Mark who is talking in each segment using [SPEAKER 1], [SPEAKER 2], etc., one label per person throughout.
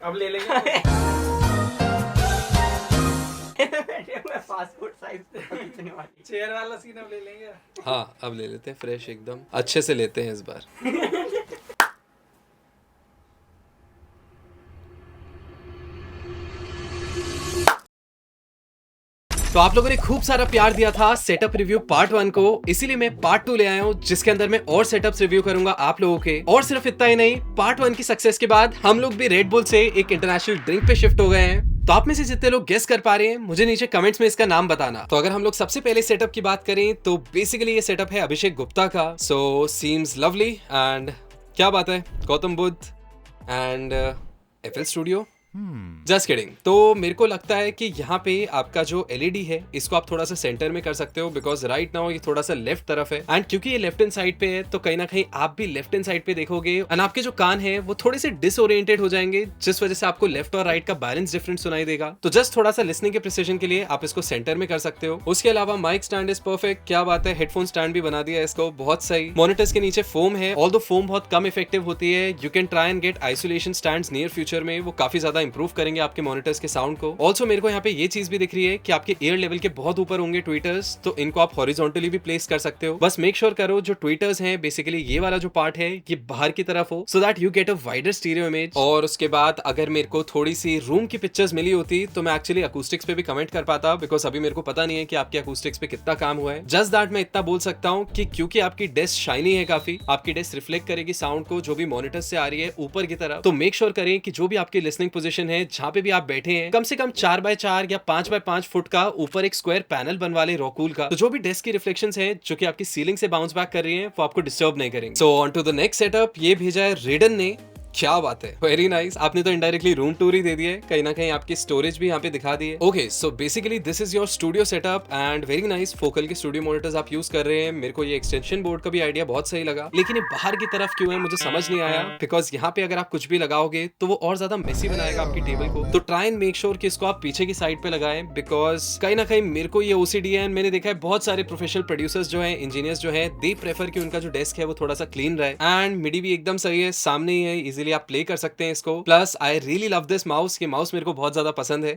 [SPEAKER 1] अब ले लेंगे।
[SPEAKER 2] फास्ट फूड साइज खींचने वाली
[SPEAKER 1] चेयर वाला सीन अब ले लेंगे।
[SPEAKER 3] हाँ अब ले लेते हैं, फ्रेश एकदम अच्छे से लेते हैं इस बार। तो आप लोगों ने खूब सारा प्यार दिया था सेटअप रिव्यू पार्ट 1 को, इसीलिए मैं पार्ट 2 ले आया हूँ जिसके अंदर मैं और सेटअप्स रिव्यू करूंगा आप लोगों के। और सिर्फ इतना ही नहीं, पार्ट 1 की सक्सेस के बाद हम लोग भी रेड बुल से एक इंटरनेशनल ड्रिंक पे शिफ्ट हो गए हैं। तो आप में से जितने लोग गेस कर पा रहे हैं मुझे नीचे कमेंट्स में इसका नाम बताना। तो अगर हम लोग सबसे पहले सेटअप की बात करें तो बेसिकली ये सेटअप है अभिषेक गुप्ता का। सो सीम्स लवली एंड क्या बात है, Gautam Buddha and FL studio. Just kidding. तो मेरे को लगता है कि यहाँ पे आपका जो एलईडी है इसको आप थोड़ा सा सेंटर में कर सकते हो, बिकॉज राइट नाउ ये थोड़ा सा लेफ्ट तरफ है एंड क्योंकि ये लेफ्ट हैंड साइड पे है तो कहीं ना कहीं आप भी लेफ्ट हैंड साइड पे देखोगे एंड आपके जो कान है वो थोड़े से डिसओरिएंटेड हो जाएंगे, जिस वजह से आपको लेफ्ट और राइट का बैलेंस डिफरेंट सुनाई देगा। तो जस्ट थोड़ा सा लिसनिंग के प्रिसिजन के लिए आप इसको सेंटर में कर सकते हो। उसके अलावा माइक स्टैंड इज परफेक्ट, क्या बात है, हेडफोन स्टैंड भी बना दिया इसको, बहुत सही। मॉनिटर्स के नीचे फोम है, ऑल्दो फोम बहुत कम इफेक्टिव होती है, you can try and get isolation stands near future में, वो काफी ज्यादा इंप्रूव करेंगे आपके मॉनिटर्स के साउंड को। ऑल्सो मेरे को यहाँ पे ये चीज भी दिख रही है कि आपके ईयर लेवल के बहुत ऊपर होंगे ट्विटर्स, तो इनको आप हॉरिजॉन्टली भी प्लेस कर सकते हो। बस मेक श्योर करो जो ट्विटर्स हैं बेसिकली ये वाला जो पार्ट है ये बाहर की तरफ हो, so that you get a wider stereo image. और उसके बाद अगर मेरे को थोड़ी सी रूम की पिक्चर्स मिली होती तो मैं एक्चुअली अकूस्टिक्स पे भी कमेंट कर पाता, बिकॉज अभी मेरे को पता नहीं है कि आपके अकूस्टिक्स पे कितना काम हुआ है। जस्ट दैट मैं इतना बोल सकता हूँ कि क्योंकि आपकी डेस्क शाइनी है काफी, आपकी डेस्क रिफ्लेक्ट करेगी साउंड को जो भी मॉनिटर से आ रही है ऊपर की तरफ, तो मेक श्योर करें कि जो भी आपकी लिसनिंग पोजीशन है जहां पे भी आप बैठे हैं कम से कम 4x4 या 5x5 फुट का ऊपर एक स्क्वायर पैनल बनवा ले रॉकूल का, तो जो भी डेस्क की रिफ्लेक्शंस हैं जो कि आपकी सीलिंग से बाउंस बैक कर रही हैं वो आपको डिस्टर्ब नहीं करेंगे। So on to the next setup, ये भेजा है रेडन ने, क्या बात है, वेरी नाइस। आपने तो इनडायरेक्टली रूम टूर ही दे दिया है, कहीं ना कहीं आपकी स्टोरेज भी यहाँ पे दिखा दी है। Okay so basically this is your studio setup and very nice. Focal के स्टूडियो मॉनिटर्स आप यूज कर रहे हैं। मेरे को ये एक्सटेंशन बोर्ड का भी आइडिया बहुत सही लगा, लेकिन ये बाहर की तरफ क्यों है मुझे समझ नहीं आया, बिकॉज यहाँ पे अगर आप कुछ भी लगाओगे तो वो और ज्यादा मेसी बनाएगा आपकी टेबल को। तो ट्राई एंड मेक श्योर कि इसको आप पीछे की साइड पे लगाएं, बिकॉज कहीं ना कहीं मेरे को ये ओसीडी है एंड मैंने देखा है बहुत सारे प्रोफेशनल प्रोड्यूसर्स जो है, इंजीनियर्स जो है, दे प्रेफर कि उनका जो डेस्क है वो थोड़ा सा क्लीन रहे। एंड मिडी भी एकदम सही है, सामने ही है, इजीली आप प्ले कर सकते हैं इसको। Plus I really love this mouse, ये माउस मेरे को बहुत ज्यादा पसंद है।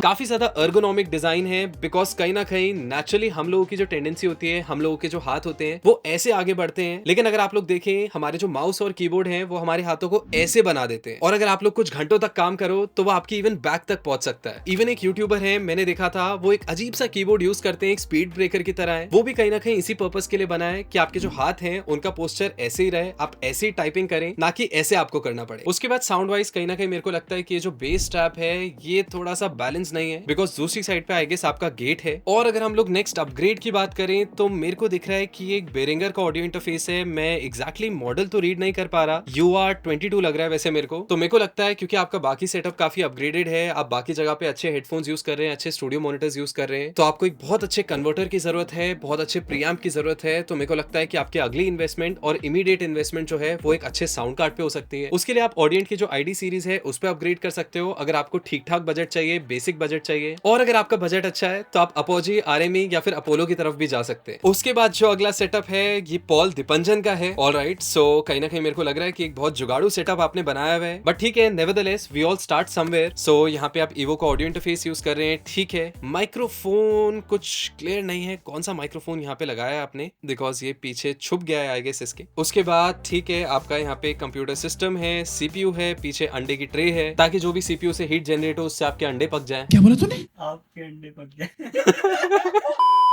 [SPEAKER 3] काफी ज्यादा अर्गोनॉमिक डिजाइन है, बिकॉज कहीं ना कहीं नेचुरली हम लोगों की जो टेंडेंसी होती है, हम लोगों के जो हाथ होते हैं वो ऐसे आगे बढ़ते हैं, लेकिन अगर आप लोग देखें हमारे जो माउस और कीबोर्ड हैं वो हमारे हाथों को ऐसे बना देते हैं, और अगर आप लोग कुछ घंटों तक काम करो तो वो आपकी इवन बैक तक पहुंच सकता है। इवन एक यूट्यूबर है, मैंने देखा था, वो एक अजीब सा कीबोर्ड यूज करते हैं, एक स्पीड ब्रेकर की तरह है, वो भी कहीं ना कहीं इसी पर्पस के लिए बना है कि आपके जो हाथ हैं उनका पोस्चर ऐसे ही रहे, आप ऐसे ही टाइपिंग करें, ना कि ऐसे आपको करना पड़े। उसके बाद साउंड वाइज कहीं ना कहीं मेरे को लगता है कि ये जो बेस ट्रैप है ये थोड़ा सा बैलेंस नहीं है, बिकॉज दूसरी साइड पे आई गेस आपका गेट है। और अगर हम लोग नेक्स्ट अपग्रेड की बात करें तो मेरे को दिख रहा है कि ये एक बेरिंगर का ऑडियो इंटरफेस है। मैं एग्जैक्टली मॉडल तो रीड नहीं कर पा रहा, UR22 लग रहा है वैसे मेरे को। तो मेरे को लगता है क्योंकि आपका बाकी सेटअप काफी अपग्रेडेड है, आप बाकी जगह पे अच्छे हेडफोन्स यूज कर रहे हैं, अच्छे स्टूडियो मॉनिटर्स यूज कर रहे हैं, तो आपको एक बहुत अच्छे कन्वर्टर की जरूरत है, बहुत अच्छे प्रीएम्प की जरूरत है। तो मेरे को लगता है कि आपकी अगली इन्वेस्टमेंट और इमीडिएट इन्वेस्टमेंट जो है वो एक अच्छे साउंड कार्ड पे हो सकती है। उसके लिए आप ऑडियंट की जो ID सीरीज है उस पर अपग्रेड कर सकते हो, अगर आपको ठीक ठाक बजट चाहिए, बेसिक बजट चाहिए, और अगर आपका बजट अच्छा है तो आप अपोजी, RME या फिर अपोलो की तरफ भी जा सकते हैं। उसके बाद जो अगला सेटअप है ये पॉल दीपंजन का है। ऑलराइट, सो कहीं ना कहीं मेरे को लग रहा है कि एक बहुत जुगाड़ू सेटअप आपने बनाया हुआ है, बट ठीक है, nevertheless we all start somewhere. So यहाँ पे आप इवो का ऑडियो इंटरफेस यूज कर रहे हैं, ठीक है। माइक्रोफोन कुछ क्लियर नहीं है, कौन सा माइक्रोफोन यहाँ पे लगाया है आपने, बिकॉज ये पीछे छुप गया है आई गेस इसके। उसके बाद ठीक है, आपका यहाँ पे कंप्यूटर सिस्टम है, CPU है, पीछे अंडे की ट्रे है, ताकि जो भी CPU से हीट जनरेट हो उससे आपके अंडे पक जाए।
[SPEAKER 2] क्या बोला तूने? आपके अंडे पक गए।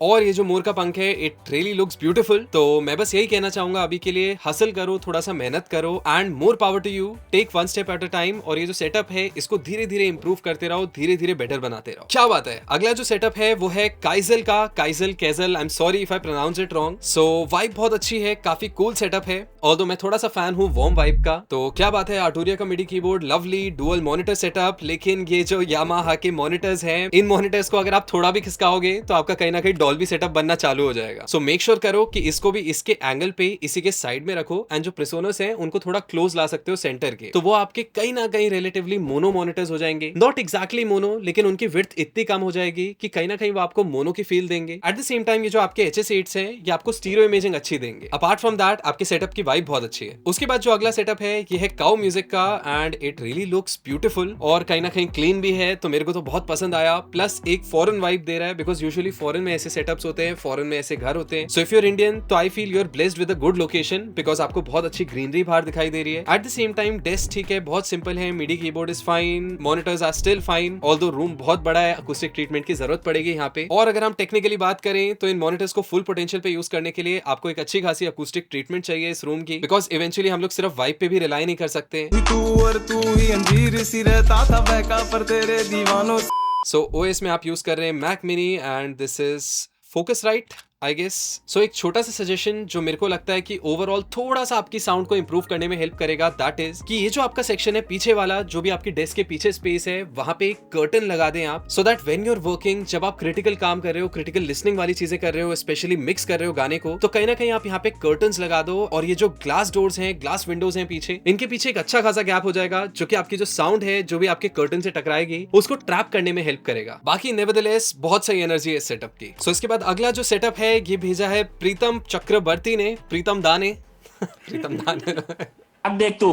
[SPEAKER 3] और ये जो मोर का पंख है इट रियली लुक्स ब्यूटीफुल। तो मैं बस यही कहना चाहूंगा अभी के लिए, हसल करो, थोड़ा सा मेहनत करो and more power to you, take one step at a time. और ये जो सेटअप है इसको धीरे धीरे इंप्रूव करते रहो, धीरे धीरे बेटर बनाते रहो। क्या बात है। अगला जो सेटअप है वो है काइजल का, काइजल, I am sorry if I pronounce it wrong. So vibe बहुत अच्छी है, काफी कूल सेटअप है, ऑल्दो मैं थोड़ा सा फैन हूँ वार्म वाइब का। तो क्या बात है, आर्टुरिया का MIDI keyboard, lovely dual monitor setup, लेकिन ये जो यामाहा के मॉनिटर्स हैं, इन मॉनिटर्स को अगर आप थोड़ा भी खिसकाओगे तो आपका कहीं ना कहीं डॉल्बी सेटअप बनना चालू हो जाएगा। सो मेक श्योर करो कि इसको भी इसके एंगल पे इसी के साइड में रखो एंड जो प्रेसोनस हैं उनको थोड़ा क्लोज ला सकते हो सेंटर के, तो वो आपके कहीं ना कहीं रिलेटिवली मोनो मॉनिटर्स हो जाएंगे। नॉट एग्जैक्टली मोनो, लेकिन उनकी विड्थ इतनी कम हो जाएगी कि कहीं ना कहीं वो आपको मोनो की फील देंगे। एट द सेम टाइम ये जो आपके HS8s हैं ये आपको स्टीरियो इमेजिंग अच्छी देंगे। अपार्ट फ्रॉम दैट आपके सेटअप की वाइब बहुत अच्छी है। उसके बाद जो अगला सेटअप है ये है काउ म्यूजिक का and it really looks beautiful और कहीं ना कहीं क्लीन भी है, तो मेरे को तो बहुत पसंद आया। प्लस एक फॉरेन वाइब दे रहा है बिकॉज यूजुअली फॉरेन में ऐसे सेटअप्स होते हैं, फॉरेन में ऐसे घर होते हैं। So if you are Indian तो I feel you are blessed with a good location because आपको बहुत अच्छी ग्रीनरी बाहर दिखाई दे रही है। At the same time desk ठीक है, बहुत सिंपल है, midi keyboard is fine, monitors are still fine, although room बहुत बड़ा है, अकूस्टिक ट्रीटमेंट की जरूरत पड़ेगी यहाँ पे। और अगर हम टेक्निकली बात करें तो इन मॉनिटर्स को फुल पोटेंशियल पे यूज करने के लिए आपको एक अच्छी खासी अकूस्टिक ट्रीटमेंट चाहिए इस रूम की, बिकॉज इवेंचुअली हम लोग सिर्फ वाइब पे भी रिलाई नहीं कर सकते।
[SPEAKER 4] तू ही अंजीर सी रहता था बहका पर तेरे दीवानों।
[SPEAKER 3] सो OS में आप यूज कर रहे हैं Mac mini and this is Focusrite I guess. So एक छोटा सा सजेशन जो मेरे को लगता है कि ओवरऑल थोड़ा सा आपकी साउंड को इंप्रूव करने में हेल्प करेगा, दैट इज कि ये जो आपका सेक्शन है पीछे वाला, जो भी आपकी डेस्क के पीछे स्पेस है, वहां पे एक कर्टन लगा दें आप, so that when you are working, जब आप क्रिटिकल काम कर रहे हो, क्रिटिकल लिसनिंग वाली चीजें कर रहे हो, स्पेशली मिक्स कर रहे हो गाने को, तो कहीं ना कहीं आप यहाँ पे कर्टन्स लगा दो और ये जो ग्लास डोर्स हैं, ग्लास विंडोज हैं पीछे, इनके पीछे एक अच्छा खासा गैप हो जाएगा जो कि आपकी जो साउंड है जो भी आपके कर्टन से टकराएगी उसको ट्रैप करने में हेल्प करेगा। बाकी नेवरदलेस बहुत सही एनर्जी है इस सेटअप की। सो इसके बाद अगला जो सेटअप है ये भेजा है प्रीतम चक्रवर्ती ने, प्रीतम दाने प्रीतम दाने
[SPEAKER 5] अब देख तू,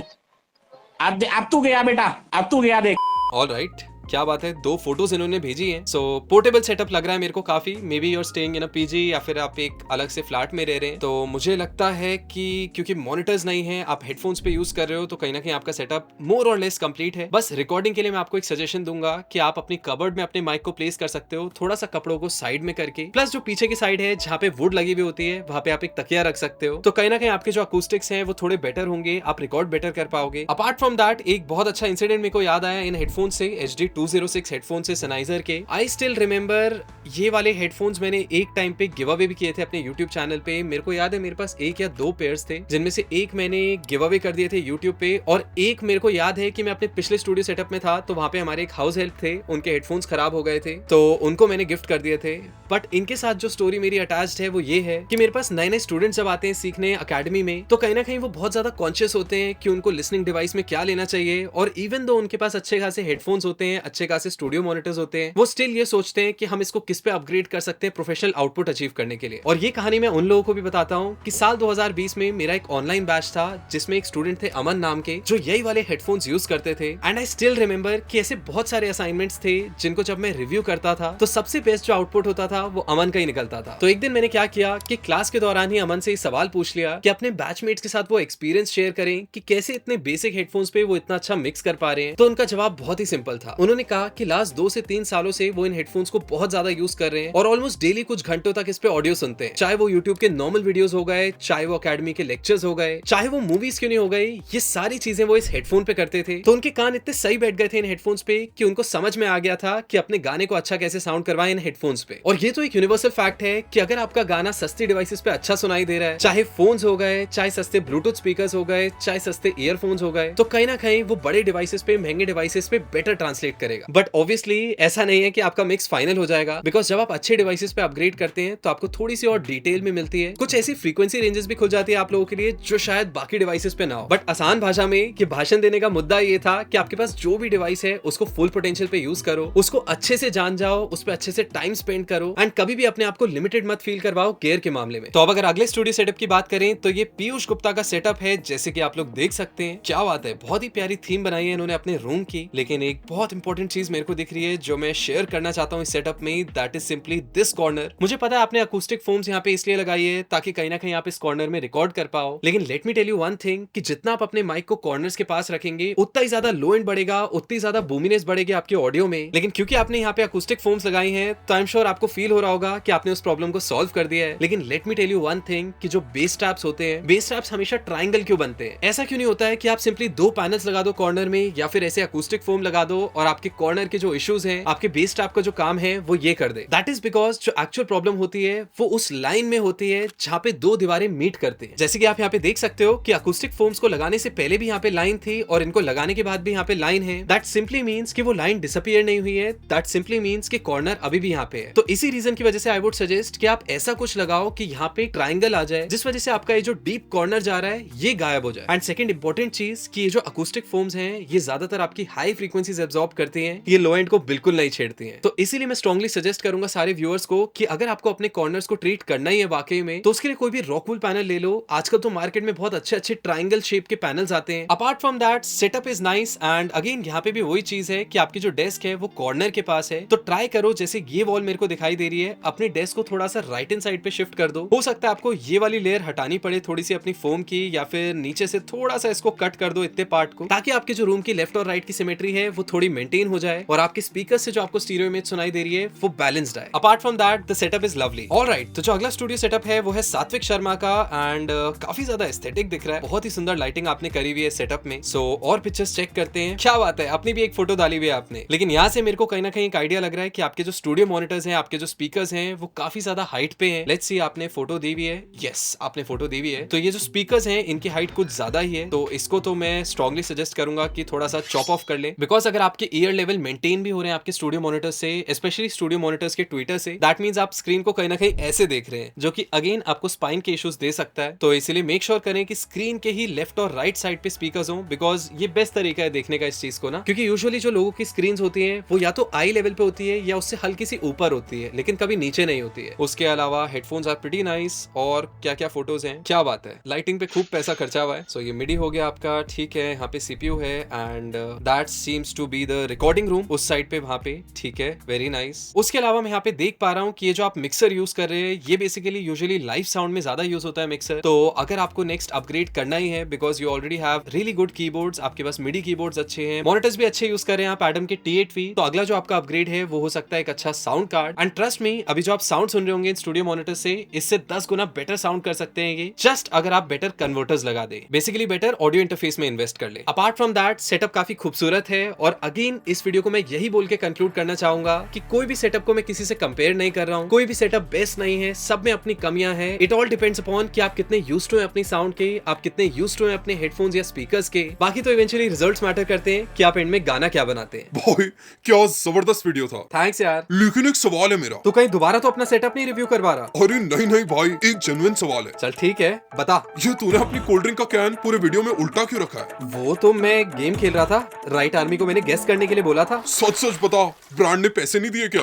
[SPEAKER 5] अब तू गया बेटा, अब तू गया देख।
[SPEAKER 3] ऑल राइट, क्या बात है, 2 फोटोज इन्होंने भेजी हैं। सो पोर्टेबल सेटअप लग रहा है मेरे को काफी, maybe you are staying in a PG या फिर आप एक अलग से फ्लैट में रह रहे हैं, तो मुझे लगता है कि क्योंकि मॉनिटर्स नहीं है, आप हेडफोन्स पे यूज कर रहे हो, तो कहीं ना कहीं आपका सेटअप मोर और लेस कंप्लीट है। बस रिकॉर्डिंग के लिए मैं आपको एक सजेशन दूंगा कि आप अपनी कबर्ड में अपने माइक को प्लेस कर सकते हो, थोड़ा सा कपड़ों को साइड में करके, प्लस जो पीछे की साइड है जहाँ पे वुड लगी हुई होती है वहां पे आप एक तकिया रख सकते हो, तो कहीं ना कहीं आपके जो अकूस्टिक्स हैं वो थोड़े बेटर होंगे, आप रिकॉर्ड बेटर कर पाओगे। अपार्ट फ्रॉम दैट एक बहुत अच्छा इंसिडेंट मेरे को याद आया इन हेडफोन से, HD206 हेडफोन से Sennheiser के। आई स्टिल रिमेंबर ये वाले हेडफोन्स मैंने एक टाइम पे गिव अवे भी किए थे अपने YouTube चैनल पे। मेरे को याद है मेरे पास 1 या 2 पेयर्स थे, जिनमें से एक मैंने गिव अवे कर दिए थे YouTube पे, और एक मेरे को याद है कि मैं अपने पिछले स्टूडियो सेटअप में था तो वहां पे हमारे एक हाउस हेल्प थे, उनके हेडफोन्स खराब हो गए थे तो उनको मैंने गिफ्ट कर दिए थे। बट इनके साथ जो स्टोरी मेरी अटैच्ड है वो ये है कि मेरे पास नए नए स्टूडेंट्स जब आते हैं सीखने अकेडमी में, तो कहीं ना कहीं वो बहुत ज्यादा कॉन्शियस होते हैं कि उनको लिसनिंग डिवाइस में क्या लेना चाहिए, और इवन दो उनके पास अच्छे खासे हेडफोन्स होते हैं, अच्छे खासे स्टूडियो मॉनिटर्स होते हैं, वो स्टिल ये सोचते हैं कि हम इसको किस पे अपग्रेड कर सकते हैं प्रोफेशनल आउटपुट अचीव करने के लिए। और ये कहानी मैं उन लोगों को भी बताता हूँ कि साल 2020 में मेरा एक ऑनलाइन बैच था जिसमें एक स्टूडेंट थे अमन नाम के, जो यही वाले हेडफोन्स यूज करते थे। एंड आई स्टिल रिमेंबर कि ऐसे बहुत सारे असाइनमेंट्स थे जिनको जब मैं रिव्यू करता था तो सबसे बेस्ट जो आउटपुट होता था वो अमन का ही निकलता था। तो एक दिन मैंने क्या किया कि क्लास के दौरान ही अमन से एक सवाल पूछ लिया कि अपने बैचमेट्स के साथ वो एक्सपीरियंस शेयर करें कि कैसे इतने बेसिक हेडफोन्स पे वो इतना अच्छा मिक्स कर पा रहे हैं। तो उनका जवाब बहुत ही सिंपल था। उन्होंने कहा कि लास्ट 2 से 3 सालों से वो इन हेडफोन्स को बहुत ज्यादा यूज कर रहे हैं और ऑलमोस्ट डेली कुछ घंटों तक इस पे ऑडियो सुनते हैं, चाहे वो यूट्यूब के नॉर्मल वीडियोस हो गए, चाहे वो अकेडमी के लेक्चर्स हो गए, चाहे वो मूवीज क्यों नहीं हो गई, ये सारी चीजें वो इस हेडफोन पे करते थे। तो उनके कान इतने सही बैठ गए थे इन हेडफोन्स पे कि उनको समझ में आ गया था कि अपने गाने को अच्छा कैसे साउंड करवाएं इन हेडफोन्स पे। और ये तो एक यूनिवर्सल फैक्ट है कि अगर आपका गाना सस्ती डिवाइसेस पे अच्छा सुनाई दे रहा है, चाहे फोन्स हो गए, चाहे सस्ते ब्लूटूथ स्पीकर्स हो गए, चाहे सस्ते ईयरफोन्स हो गए, तो कहीं ना कहीं वो बड़े डिवाइसेस पे, महंगे डिवाइसेस पे बेटर ट्रांसलेट करेगा। बट ऑब्वियसली ऐसा नहीं है कि आपका मिक्स फाइनल हो जाएगा, बिकॉज जब आप अच्छे डिवाइसेस पे अपग्रेड करते हैं तो आपको थोड़ी सी और डिटेल में मिलती है, कुछ ऐसी फ्रीक्वेंसी रेंजेस भी खुल जाती है आप लोगों के लिए जो शायद बाकी डिवाइसेस पे ना हो। बट आसान भाषा में कि भाषण देने का मुद्दा ये था कि आपके पास जो भी डिवाइस है उसको फुल पोटेंशियल पे यूज करो, उसको अच्छे से जान जाओ, उस पर अच्छे से टाइम स्पेंड करो, एंड कभी भी अपने आप को लिमिटेड मत फील करवाओ केयर के मामले में। तो अब अगर अगले स्टूडियो सेटअप की बात करें तो ये पीयूष गुप्ता का सेटअप है, जैसे कि आप लोग देख सकते हैं। क्या बात है, बहुत ही प्यारी थीम बनाई है इन्होंने अपने रूम की। लेकिन एक बहुत इंपॉर्टेंट चीज मेरे को दिख रही है जो मैं शेयर करना चाहता हूँ इस सेटअप में, that is simply this corner. मुझे पता है आपने अकूस्टिक फोम्स यहाँ पे इसलिए लगाई है ताकि कहीं ना कहीं आप इस कॉर्नर में रिकॉर्ड कर पाओ, लेकिन let me tell you one thing कि जितना आप अपने माइक को कॉर्नर्स के पास रखेंगे उतना ही ज्यादा लो एंड बढ़ेगा, उतनी ज्यादा बूमीनेस बढ़ेगी आपके ऑडियो में। लेकिन क्योंकि आपने यहाँ पे अकूस्टिक फोम्स लगाई हैं तो आई एम श्योर आपको फील हो रहा होगा कि आपने उस प्रॉब्लम को सॉल्व कर दिया है। लेकिन let me tell you one thing कि जो बेस स्ट्रैप्स होते हैं, बेस स्ट्रैप्स हमेशा ट्रायंगल क्यों बनते हैं? ऐसा क्यों नहीं होता है कि आप सिंपली 2 पैनल्स लगा दो कॉर्नर में या फिर ऐसे अकूस्टिक फोम लगा दो और आपके कॉर्नर के जो इश्यूज हैं, आपके बेस ट्रैप का जो काम है वो ये कर दे। दैट इज बिकॉज जो एक्चुअल प्रॉब्लम होती है वो उस लाइन में होती है जहां पे दो दीवारें मीट करते हैं। जैसे कि आप यहाँ पे देख सकते हो कि अकूस्टिक फोम्स को लगाने से पहले भी यहाँ पे लाइन थी और इनको लगाने के बाद भी यहाँ पे लाइन है। दैट सिंपली मीन्स कि वो लाइन डिसअपियर नहीं हुई है। दैट सिंपली मीन्स कि कॉर्नर अभी भी यहाँ पे है। तो इसी रीजन की वजह से आई वुड सजेस्ट कि आप ऐसा कुछ लगाओ कि यहाँ पे ट्राइंगल आ जाए, जिस वजह से आपका ये जो डीप कॉर्नर जा रहा है ये गायब हो जाए। एंड सेकंड इंपॉर्टेंट चीज कि ये जो अकूस्टिक फोम्स हैं ये ज्यादातर आपकी हाई फ्रीक्वेंसीज एब्जॉर्ब करती हैं, ये लो एंड को बिल्कुल नहीं छेड़ती हैं। तो इसीलिए मैं स्ट्रांगली सजेस्ट करूंगा सारे व्यूअर्स को कि अगर आपको अपने कॉर्नर्स को ट्रीट करना ही है वाकई में, तो उसके लिए कोई भी रॉकवूल पैनल ले लो। आजकल तो मार्केट में बहुत अच्छे अच्छे ट्राइंगल शेप के पैनल्स आते हैं। Apart from that setup is nice and again यहाँ पे भी वही चीज है कि आपकी जो डेस्क है वो कॉर्नर के पास है। तो ट्राई करो, जैसे ये वॉल मेरे को दिखाई दे रही है, अपने डेस्क को थोड़ा सा राइट हैंड साइड पे शिफ्ट कर दो। हो सकता है आपको ये वाली लेयर हटानी पड़े थोड़ी सी अपनी फोम की, या फिर नीचे से थोड़ा सा इसको कट कर दो इतने पार्ट को, ताकि आपके जो रूम की लेफ्ट और राइट की सिमेट्री है वो थोड़ी मेंटेन हो जाए और आपके स्पीकर से जो आपको स्टीरियो इमेज सुनाई दे रही है वो बैलेंस्ड है। Apart from that the setup is lovely. Alright, तो जो अगला स्टूडियो सेटअप है वो है सात्विक शर्मा का एंड काफी ज्यादा एस्थेटिक दिख रहा है। बहुत ही सुंदर लाइटिंग आपने करी हुई है सेटअप में। सो और पिक्चर्स चेक करते हैं। क्या बात है, अपनी भी एक फोटो डाली हुई है आपने। लेकिन यहाँ से मेरे को कहीं ना कहीं एक आइडिया लग रहा है कि आपके जो स्टूडियो मॉनिटर्स हैं, आपके जो स्पीकर्स हैं वो काफी ज्यादा हाइट पे हैं। लेट्स सी, आपने फोटो दी हुई है। यस, आपने फोटो दी हुई है। तो ये जो स्पीकर्स हैं इनकी हाइट कुछ ज्यादा ही है, तो इसको तो मैं स्ट्रांगली सजेस्ट करूंगा कि थोड़ा सा चॉप ऑफ कर ले। बिकॉज अगर आपके ईयर लेवल मेंटेन भी हो रहे हैं आपके स्टूडियो मॉनिटर से, स्पेशली स्टूडियो मॉनिटर्स के ट्विटर से, दैट मींस आप स्क्रीन को कहीं ना कहीं ऐसे देख रहे हैं, जो कि अगेन आपको स्पाइन के इश्यूज दे सकता है। तो इसीलिए मेक श्योर करें कि स्क्रीन के ही लेफ्ट और राइट साइड पे स्पीकर्स हो, बिकॉज ये बेस्ट तरीका है देखने का इस चीज को ना। क्योंकि यूजुअली जो लोगों की स्क्रीन होती है वो या तो आई लेवल पे होती है या उससे हल्की सी ऊपर होती है, लेकिन कभी नीचे नहीं होती है। उसके अलावा हेडफोन्स आर प्रीटी नाइस और क्या क्या फोटोज हैं, क्या बात है। लाइटिंग पे खूब पैसा खर्चा हुआ है। सो ये मिडी हो गया आपका, ठीक है। यहाँ पे सीपीयू है and that seems to be the recording room उस साइड पे वहां पे, ठीक है, वेरी नाइस। उसके अलावा मैं यहाँ पे देख पा रहा हूँ कि ये जो आप मिक्सर यूज कर रहे हैं ये बेसिकली यूजुअली लाइव साउंड में ज्यादा यूज होता है मिक्सर। तो अगर आपको नेक्स्ट अपग्रेड करना ही है, because you already have really good keyboards, आपके पास मिडी कीबोर्ड्स अच्छे हैं, मॉनिटर्स भी अच्छे यूज कर रहे हैं आप एडम के T8V, तो अगला जो आपका अपग्रेड है वो हो सकता है एक अच्छा sound card. And trust me, अभी जो आप साउंड सुन रहे होंगे स्टूडियो मॉनिटर से, इससे 10 गुना बेटर साउंड कर सकते हैं ये, जस्ट अगर आप बेटर कन्वर्टर्स लगा दे, बेसिकली बेटर ऑडियो इंटरफेस में इन्वेस्ट कर ले। अपार्ट फ्रॉम दैट सेटअप काफी खूबसूरत है। और अगेन इस वीडियो को मैं यही बोल के कंक्लूड करना चाहूंगा कि कोई भी सेटअप को मैं किसी से कंपेयर नहीं कर रहा हूँ, कोई भी सेटअप बेस्ट नहीं है, सब में अपनी कमियां हैं। इट ऑल डिपेंड्स अपॉन कि आप कितने यूज्ड हो अपनी साउंड के, आप कितने यूज्ड हो अपने हेडफोन्स या स्पीकर्स के। बाकी तो इवेंचुअली रिजल्ट्स मैटर करते हैं कि आप एंड में गाना क्या बनाते हैं।
[SPEAKER 6] भाई क्या जबरदस्त वीडियो था।
[SPEAKER 3] थैंक्स यार।
[SPEAKER 6] लेकिन एक सवाल है मेरा।
[SPEAKER 3] तो कहीं दोबारा तो अपना सेटअप नहीं रिव्यू करवा रहा?
[SPEAKER 6] अरे नहीं नहीं भाई, एक जेन्युइन सवाल है।
[SPEAKER 3] चल ठीक है, बता।
[SPEAKER 6] ये तूने अपनी कोल्ड ड्रिंक का कैन पूरे वीडियो में उल्टा क्यों रखा है?
[SPEAKER 3] वो तो मैं गेम खेल रहा था, राइट आर्मी को मैंने गेस करने के लिए बोला था।
[SPEAKER 6] सच सच बता, ब्रांड ने पैसे नहीं दिए क्या?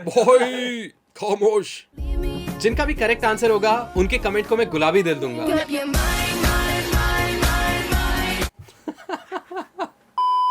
[SPEAKER 6] भाई खामोश।
[SPEAKER 3] जिनका भी करेक्ट आंसर होगा उनके कमेंट को मैं गुलाबी दिल दूंगा।
[SPEAKER 7] Up your mind,